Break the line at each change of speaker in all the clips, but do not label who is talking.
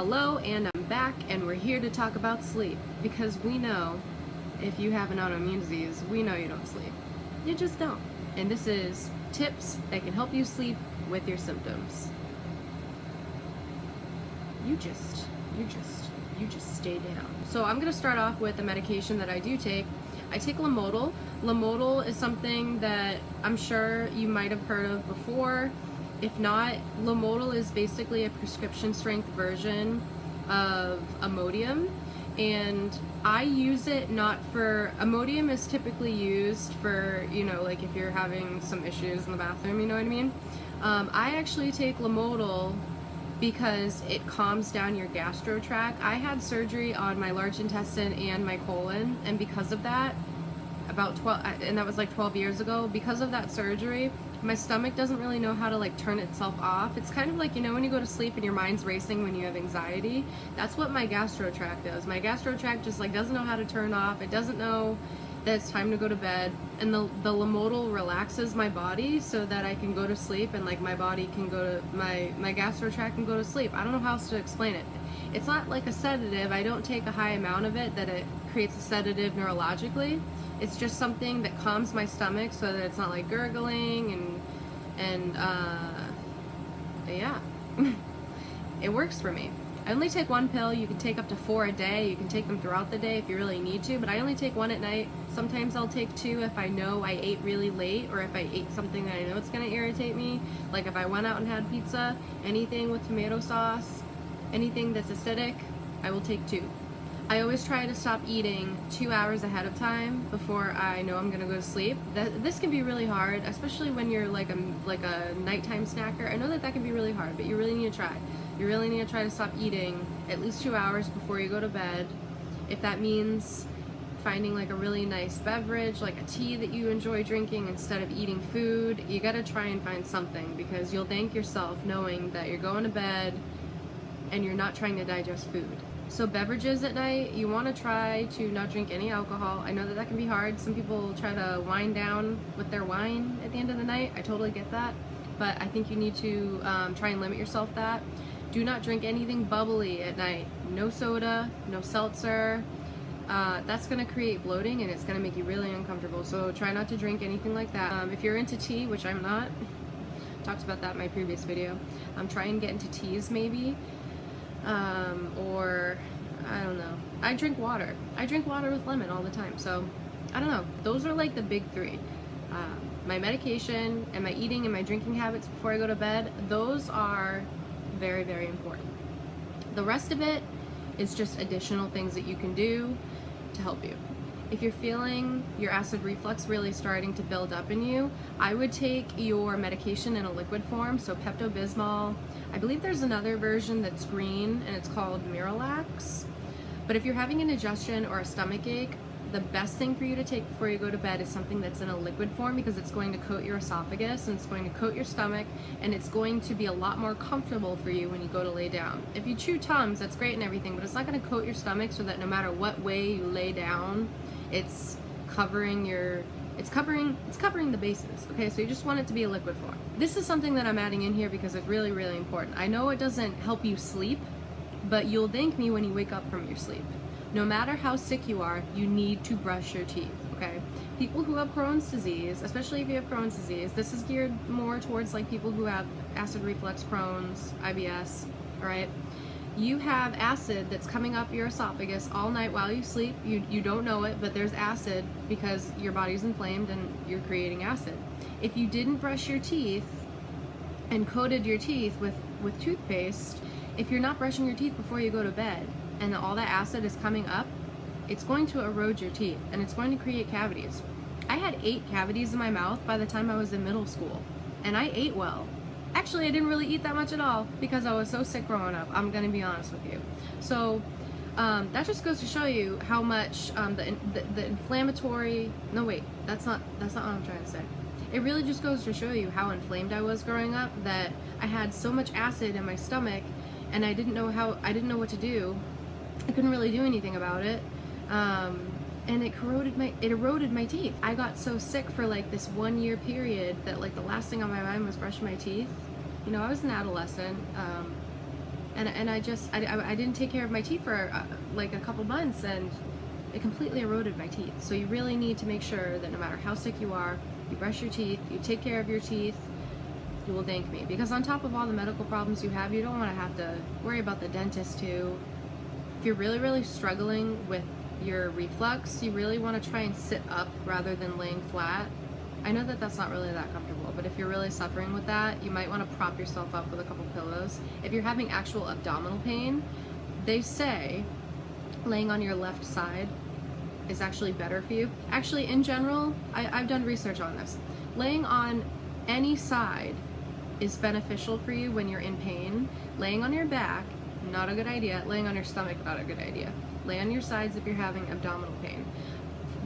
Hello, and I'm back, and we're here to talk about sleep, because we know if you have an autoimmune disease, we know you don't sleep. You just don't. And this is tips that can help you sleep with your symptoms. You just stay down. So I'm gonna start off with a medication that I do take. I take Lomotil. Lomotil is something that I'm sure you might have heard of before. If not, Lomotil is basically a prescription strength version of Imodium, and I use it not for, Imodium is typically used for, you know, like if you're having some issues in the bathroom, you know what I mean? I actually take Lomotil because it calms down your gastro tract. I had surgery on my large intestine and my colon, and because of that, about 12, and that was like 12 years ago, because of that surgery, my stomach doesn't really know how to like turn itself off. It's kind of like, you know, when you go to sleep and your mind's racing when you have anxiety. That's what my gastro tract does. My gastro tract just like doesn't know how to turn off. It doesn't know that it's time to go to bed. And the Lomotil relaxes my body so that I can go to sleep, and like my body can go to, my gastro tract can go to sleep. I don't know how else to explain it. It's not like a sedative. I don't take a high amount of it that it creates a sedative neurologically. It's just something that calms my stomach so that it's not like gurgling and yeah. It works for me. I only take one pill. You can take up to 4 a day. You can take them throughout the day if you really need to, but I only take one at night. Sometimes I'll take 2 if I know I ate really late, or if I ate something that I know it's gonna irritate me. Like if I went out and had pizza, anything with tomato sauce, anything that's acidic, I will take 2. I always try to stop eating 2 hours ahead of time before I know I'm gonna go to sleep. This can be really hard, especially when you're like a nighttime snacker. I know that can be really hard, but you really need to try. You really need to try to stop eating at least 2 hours before you go to bed. If that means finding like a really nice beverage, like a tea that you enjoy drinking instead of eating food, you gotta try and find something, because you'll thank yourself knowing that you're going to bed and you're not trying to digest food. So beverages at night, you want to try to not drink any alcohol. I know that can be hard. Some people try to wind down with their wine at the end of the night. I totally get that. But I think you need to try and limit yourself that. Do not drink anything bubbly at night. No soda, no seltzer. That's going to create bloating, and it's going to make you really uncomfortable. So try not to drink anything like that. If you're into tea, which I'm not, talked about that in my previous video, try and get into teas maybe. Or I don't know. I drink water. I drink water with lemon all the time. So I don't know. Those are like the big 3. My medication and my eating and my drinking habits before I go to bed, those are very, very important. The rest of it is just additional things that you can do to help you. If you're feeling your acid reflux really starting to build up in you, I would take your medication in a liquid form, so Pepto-Bismol. I believe there's another version that's green, and it's called Miralax. But if you're having indigestion or a stomach ache, the best thing for you to take before you go to bed is something that's in a liquid form, because it's going to coat your esophagus, and it's going to coat your stomach, and it's going to be a lot more comfortable for you when you go to lay down. If you chew Tums, that's great and everything, but it's not going to coat your stomach so that no matter what way you lay down, it's covering the bases. Okay, so you just want it to be a liquid form. This is something that I'm adding in here because it's really, really important. I know it doesn't help you sleep, but you'll thank me when you wake up from your sleep. No matter how sick you are, you need to brush your teeth, okay? People who have Crohn's disease, especially if you have Crohn's disease, this is geared more towards like people who have acid reflux, Crohn's, IBS, all right? You have acid that's coming up your esophagus all night while you sleep. You don't know it, but there's acid because your body's inflamed and you're creating acid. If you didn't brush your teeth and coated your teeth with toothpaste, if you're not brushing your teeth before you go to bed and all that acid is coming up, it's going to erode your teeth and it's going to create cavities. I had 8 cavities in my mouth by the time I was in middle school, and I ate well. Actually, I didn't really eat that much at all because I was so sick growing up. I'm gonna be honest with you. So that just goes to show you how much the inflammatory. No, wait, that's not what I'm trying to say. It really just goes to show you how inflamed I was growing up, that I had so much acid in my stomach, and I didn't know what to do. I couldn't really do anything about it. And it eroded my teeth. I got so sick for like this 1 year period that like the last thing on my mind was brushing my teeth. You know, I was an adolescent. And I didn't take care of my teeth for like a couple months, and it completely eroded my teeth. So you really need to make sure that no matter how sick you are, you brush your teeth, you take care of your teeth. You will thank me, because on top of all the medical problems you have, you don't want to have to worry about the dentist too. If you're really struggling with your reflux, you really want to try and sit up rather than laying flat. I know that that's not really that comfortable, but if you're really suffering with that, you might want to prop yourself up with a couple pillows. If you're having actual abdominal pain, they say laying on your left side is actually better for you. Actually, in general, I've done research on this. Laying on any side is beneficial for you when you're in pain. Laying on your back, not a good idea. Laying on your stomach, not a good idea. Lay on your sides if you're having abdominal pain.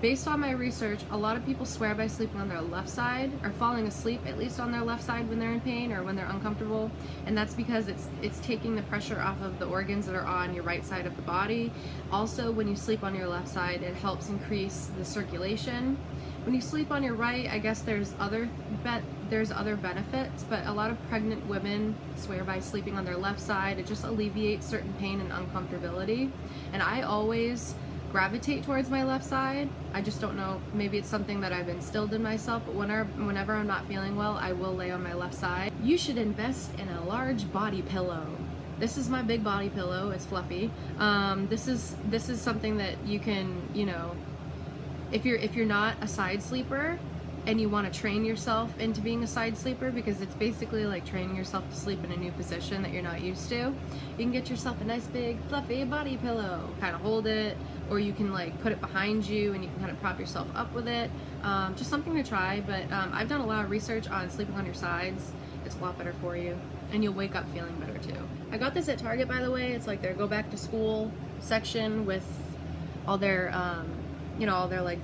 Based on my research, a lot of people swear by sleeping on their left side, or falling asleep at least on their left side when they're in pain or when they're uncomfortable, and that's because it's taking the pressure off of the organs that are on your right side of the body. Also, when you sleep on your left side, it helps increase the circulation. When you sleep on your right, I guess there's other benefits, but a lot of pregnant women swear by sleeping on their left side. It just alleviates certain pain and uncomfortability, and I always gravitate towards my left side. I just don't know, maybe it's something that I've instilled in myself, but whenever I'm not feeling well, I will lay on my left side. You should invest in a large body pillow. This is my big body pillow. It's fluffy. This is something that you can, you know, if you're not a side sleeper and you want to train yourself into being a side sleeper, because it's basically like training yourself to sleep in a new position that you're not used to, you can get yourself a nice big fluffy body pillow, kind of hold it, or you can like put it behind you and you can kind of prop yourself up with it. Just something to try, but I've done a lot of research on sleeping on your sides. It's a lot better for you, and you'll wake up feeling better too. I got this at Target, by the way. It's like their go back to school section with all their you know, all their like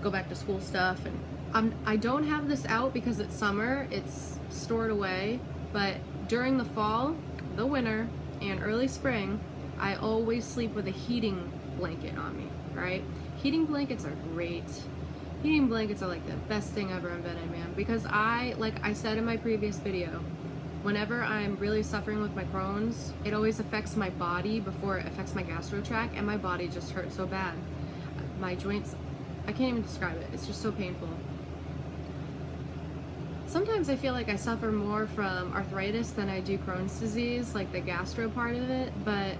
go back to school stuff. And I don't have this out because it's summer, it's stored away, but during the fall, the winter, and early spring, I always sleep with a heating blanket on me, right? Heating blankets are great. Heating blankets are like the best thing ever invented, man, because like I said in my previous video, whenever I'm really suffering with my Crohn's, it always affects my body before it affects my gastro tract, and my body just hurts so bad. My joints, I can't even describe it. It's just so painful. Sometimes I feel like I suffer more from arthritis than I do Crohn's disease, like the gastro part of it, but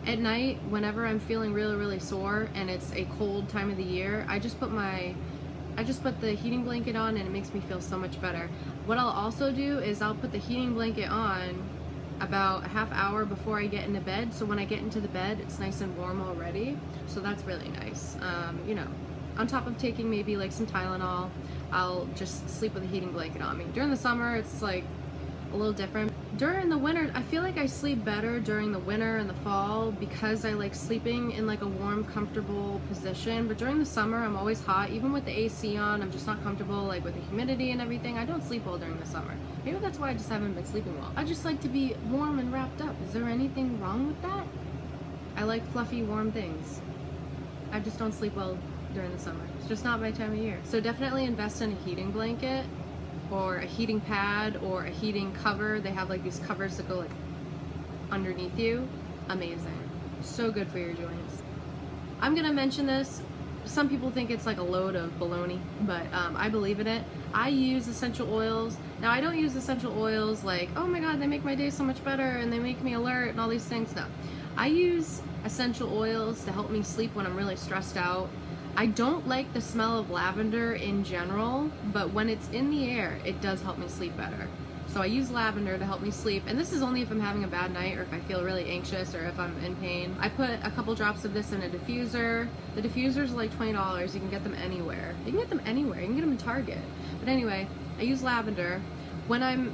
at night, whenever I'm feeling really sore and it's a cold time of the year, I just put the heating blanket on, and it makes me feel so much better. What I'll also do is I'll put the heating blanket on about a half hour before I get into bed, so when I get into the bed, it's nice and warm already, so that's really nice. You know, on top of taking maybe like some Tylenol, I'll just sleep with a heating blanket on me. During the summer, it's like a little different. During the winter, I feel like I sleep better during the winter and the fall because I like sleeping in like a warm, comfortable position. But during the summer, I'm always hot. Even with the AC on, I'm just not comfortable, like with the humidity and everything. I don't sleep well during the summer. Maybe that's why I just haven't been sleeping well. I just like to be warm and wrapped up. Is there anything wrong with that? I like fluffy, warm things. I just don't sleep well during the summer. It's just not my time of year. So definitely invest in a heating blanket, or a heating pad, or a heating cover. They have like these covers that go like underneath you. Amazing. So good for your joints. I'm gonna mention this. Some people think it's like a load of baloney, but I believe in it. I use essential oils. Now, I don't use essential oils like, oh my god, they make my day so much better and they make me alert and all these things. No. I use essential oils to help me sleep when I'm really stressed out. I don't like the smell of lavender in general, but when it's in the air, it does help me sleep better. So I use lavender to help me sleep, and this is only if I'm having a bad night or if I feel really anxious or if I'm in pain. I put a couple drops of this in a diffuser. The diffusers are like $20. You can get them anywhere. You can get them anywhere. You can get them in Target. But anyway, I use lavender. When I'm,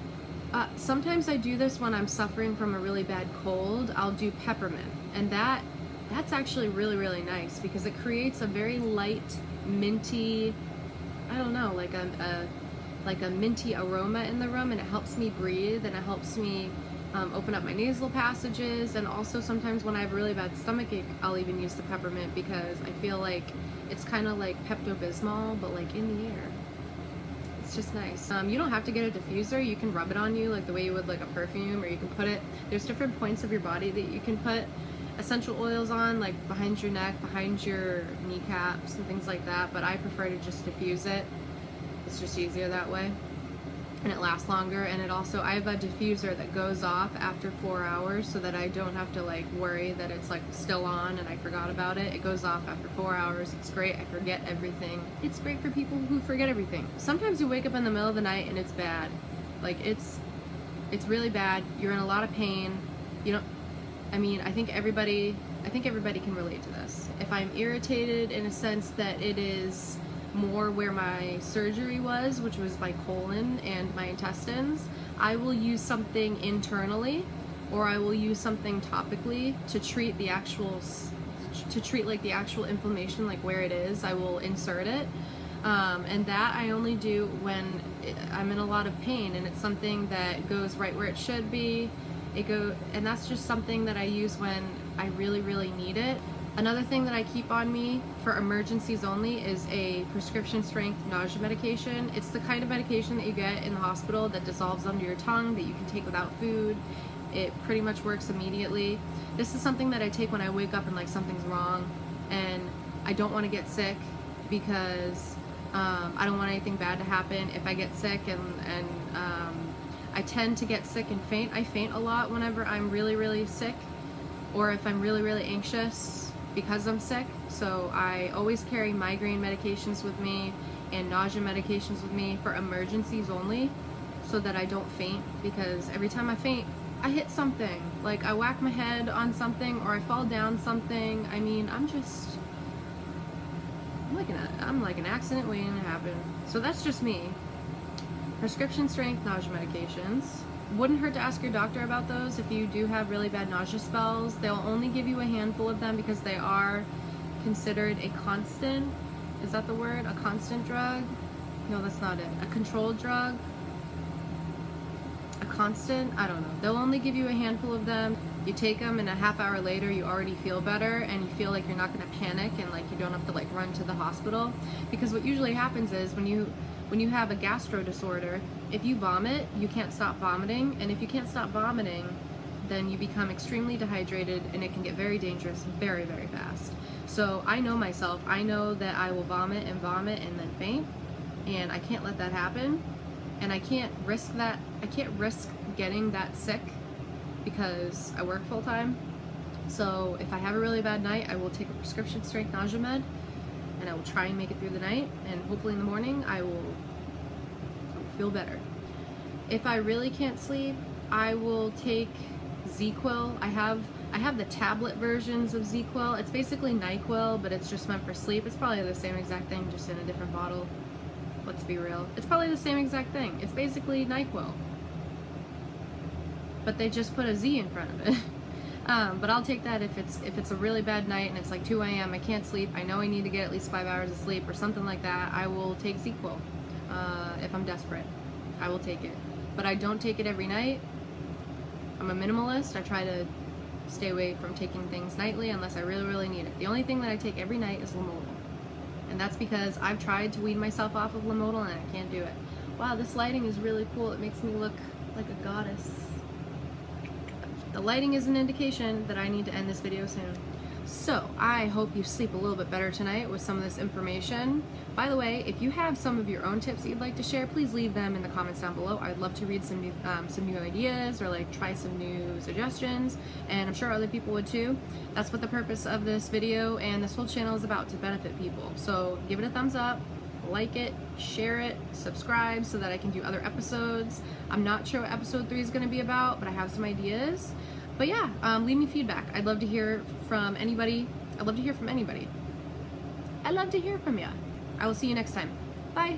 sometimes I do this when I'm suffering from a really bad cold. I'll do peppermint, and that's actually really nice because it creates a very light, minty, I don't know, like a minty aroma in the room, and it helps me breathe, and it helps me open up my nasal passages. And also sometimes when I have really bad stomachache, I'll even use the peppermint because I feel like it's kind of like Pepto-Bismol, but like in the air. It's just nice. You don't have to get a diffuser. You can rub it on you like the way you would like a perfume, or you can put it, there's different points of your body that you can put essential oils on, like behind your neck, behind your kneecaps and things like that, but I prefer to just diffuse it. It's just easier that way, and it lasts longer. And it also, I have a diffuser that goes off after 4 hours so that I don't have to like worry that it's like still on and I forgot about it. It goes off after 4 hours. It's great. I forget everything. It's great for people who forget everything. Sometimes you wake up in the middle of the night and it's bad. Like it's really bad. You're in a lot of pain. You know, I mean, I think everybody can relate to this. If I'm irritated in a sense that it is more where my surgery was, which was my colon and my intestines, I will use something internally, or I will use something topically to treat the actual, like the actual inflammation, like where it is. I will insert it, and that I only do when I'm in a lot of pain, and it's something that goes right where it should be. And that's just something that I use when I really, really need it. Another thing that I keep on me for emergencies only is a prescription strength nausea medication. It's the kind of medication that you get in the hospital that dissolves under your tongue, that you can take without food. It pretty much works immediately. This is something that I take when I wake up and like something's wrong and I don't want to get sick, because I don't want anything bad to happen if I get sick, and I tend to get sick and faint. I faint a lot whenever I'm really, really sick, or if I'm really, really anxious because I'm sick. So I always carry migraine medications with me and nausea medications with me for emergencies only, so that I don't faint, because every time I faint, I hit something. Like I whack my head on something, or I fall down something. I mean, I'm like an accident waiting to happen. So that's just me. Prescription strength nausea medications. Wouldn't hurt to ask your doctor about those if you do have really bad nausea spells. They'll only give you a handful of them because they are considered a constant. Is that the word? A constant drug? No, that's not it. A controlled drug? A constant? I don't know. They'll only give you a handful of them. You take them and a half hour later you already feel better, and you feel like you're not going to panic, and like you don't have to like run to the hospital. Because what usually happens is when you have a gastro disorder, if you vomit, you can't stop vomiting, and if you can't stop vomiting, then you become extremely dehydrated, and it can get very dangerous very, very fast. So I know myself. I know that I will vomit and then faint, and I can't let that happen, and I can't risk that. I can't risk getting that sick because I work full time. So if I have a really bad night, I will take a prescription strength nausea med, and I will try and make it through the night, and hopefully in the morning I will feel better. If I really can't sleep, I will take ZzzQuil. I have the tablet versions of ZzzQuil. It's basically NyQuil, but it's just meant for sleep. It's probably the same exact thing, just in a different bottle. Let's be real. It's probably the same exact thing. It's basically NyQuil, but they just put a Z in front of it. But I'll take that if it's a really bad night and it's like 2 a.m. I can't sleep. I know I need to get at least 5 hours of sleep or something like that. I will take ZzzQuil. If I'm desperate, I will take it. But I don't take it every night. I'm a minimalist. I try to stay away from taking things nightly unless I really, really need it. The only thing that I take every night is Lamodal. And that's because I've tried to wean myself off of Lamodal and I can't do it. Wow, this lighting is really cool. It makes me look like a goddess. The lighting is an indication that I need to end this video soon. So I hope you sleep a little bit better tonight with some of this information. By the way, if you have some of your own tips that you'd like to share, please leave them in the comments down below. I'd love to read some new ideas, or like try some new suggestions, and I'm sure other people would too. That's what the purpose of this video and this whole channel is about, to benefit people. So give it a thumbs up, like it, share it, subscribe so that I can do other episodes. I'm not sure what episode 3 is going to be about, but I have some ideas. But yeah, leave me feedback. I'd love to hear from anybody. I'd love to hear from anybody. I'd love to hear from you. I will see you next time. Bye.